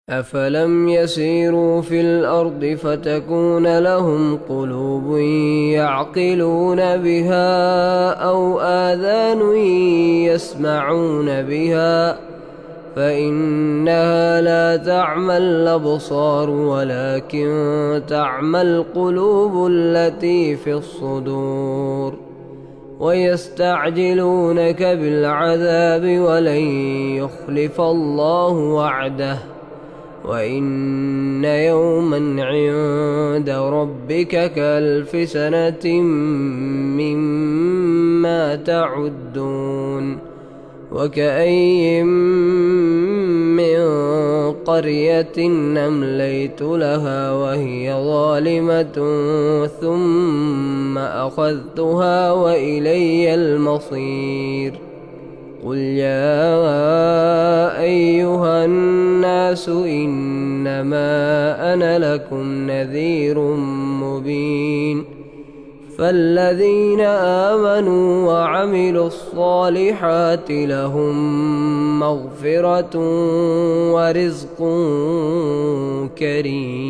أفلم يسيروا في الأرض فتكون لهم قلوب يعقلون بها أو آذان يسمعون بها فإنها لا تعمى الأبصار ولكن تعمى القلوب التي في الصدور. ويستعجلونك بالعذاب ولن يخلف الله وعده وإن يوما عند ربك كألف سنة مما تعدون. وكأي من قرية أمليت لها وهي ظالمة ثم أخذتها وإلي المصير. قل يا أيها الناس إنما أنا لكم نذير مبين. فالذين آمنوا وعملوا الصالحات لهم مغفرة ورزق كريم.